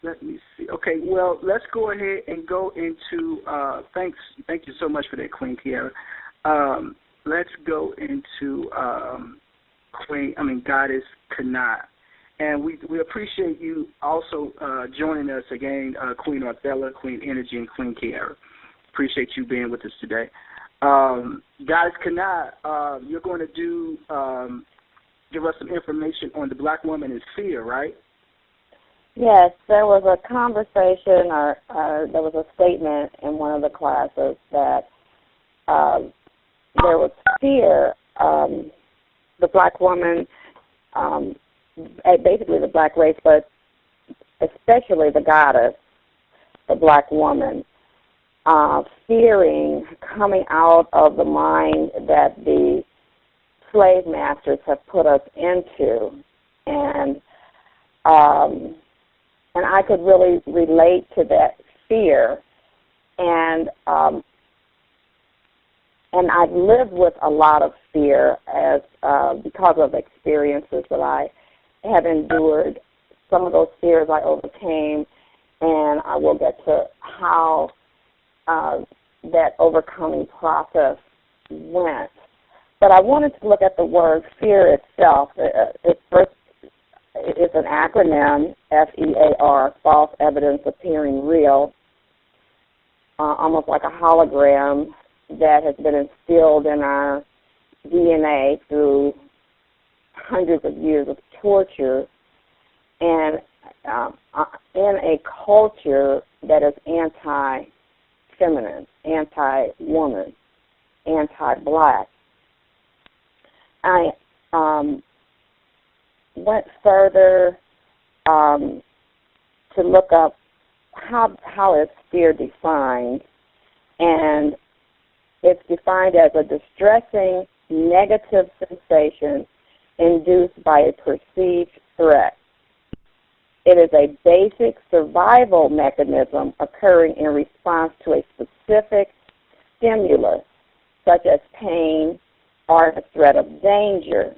Let me see. Okay, well, let's go ahead and go into, thank you so much for that, Queen Kiara. Let's go into Goddess Kannah. And we appreciate you also joining us again, Queen Arthella, Queen Energy, and Queen Kiara. Appreciate you being with us today. Goddess Kannah, you're going to give us some information on the black woman in fear, right? Yes, there was a conversation or there was a statement in one of the classes that there was fear. The black woman, basically the black race, but especially the goddess, the black woman, fearing coming out of the mind that the slave masters have put us into. And I could really relate to that fear. And I've lived with a lot of fear as because of experiences that I have endured. Some of those fears I overcame, and I will get to how that overcoming process went. But I wanted to look at the word fear itself. It's an acronym, FEAR, false evidence appearing real, almost like a hologram that has been instilled in our DNA through hundreds of years of torture, and in a culture that is anti-feminine, anti-woman, anti-black. I went further to look up how is fear defined, and it's defined as a distressing negative sensation induced by a perceived threat. It is a basic survival mechanism occurring in response to a specific stimulus, such as pain or the threat of danger.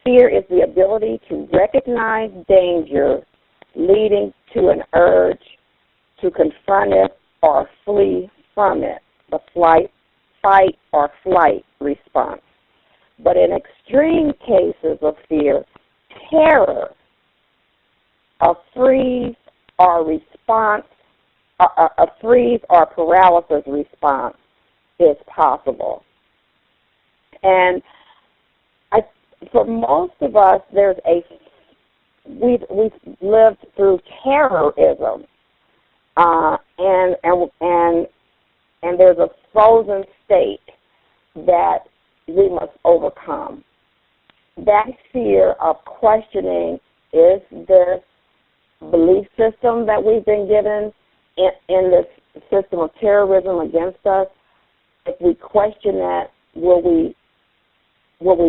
Fear is the ability to recognize danger leading to an urge to confront it or flee from it, the fight or flight response. But in extreme cases of fear, terror, a freeze or paralysis response is possible. And for most of us, we've lived through terrorism, and there's a frozen state that we must overcome. That fear of questioning, is this belief system that we've been given in this system of terrorism against us, if we question that, will we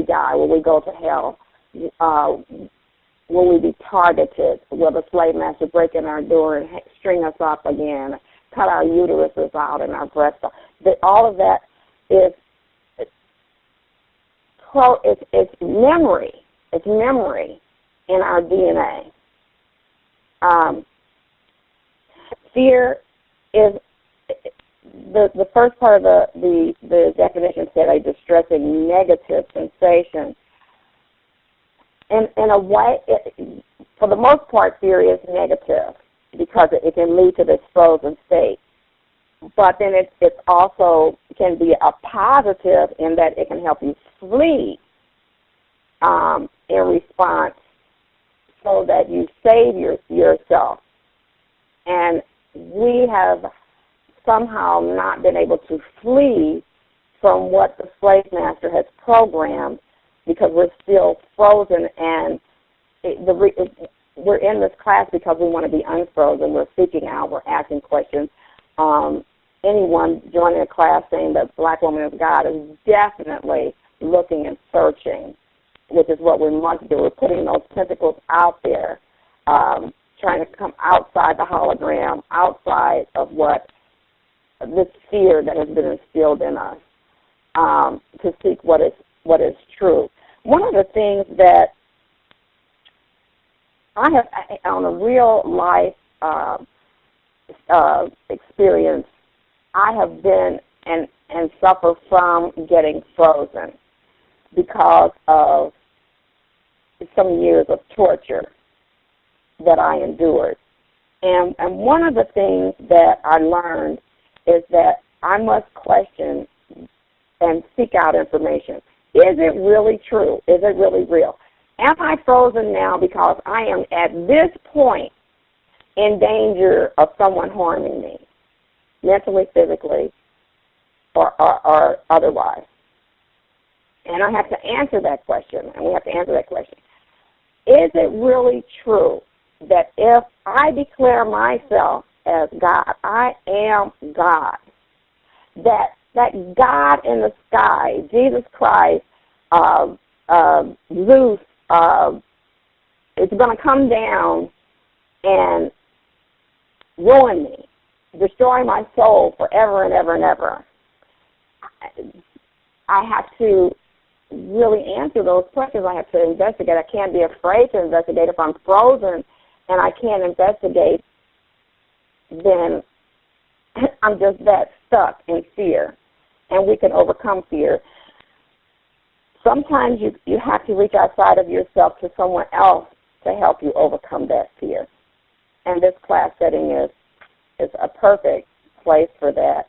die? Will we go to hell? Will we be targeted? Will the slave master break in our door and string us up again, cut our uteruses out and our breasts out? All of that is it's memory. It's memory in our DNA. Fear is the first part of the definition said a distressing negative sensation. In a way, for the most part, fear is negative because it can lead to this frozen state. But then it also can be a positive in that it can help you flee in response so that you save yourself. And we have somehow not been able to flee from what the slave master has programmed because we're still frozen, and we're in this class because we want to be unfrozen. We're seeking out, we're asking questions. Anyone joining a class saying that Black Woman is God is definitely looking and searching, which is what we must do. We're putting those tentacles out there, trying to come outside the hologram, outside of what this fear that has been instilled in us, to seek what is true. One of the things that I have, on a real life experience, I have been and suffer from getting frozen because of some years of torture that I endured. And one of the things that I learned is that I must question and seek out information. Is it really true? Is it really real? Am I frozen now because I am at this point in danger of someone harming me, mentally, physically, or otherwise? And I have to answer that question, and we have to answer that question. Is it really true that if I declare myself as God, I am God, that God in the sky, Jesus Christ, Zeus, is going to come down and ruin me, destroy my soul forever and ever and ever? I have to really answer those questions. I have to investigate. I can't be afraid to investigate. If I'm frozen and I can't investigate, then I'm just that stuck in fear. And we can overcome fear. Sometimes you have to reach outside of yourself to someone else to help you overcome that fear. And this class setting is a perfect place for that.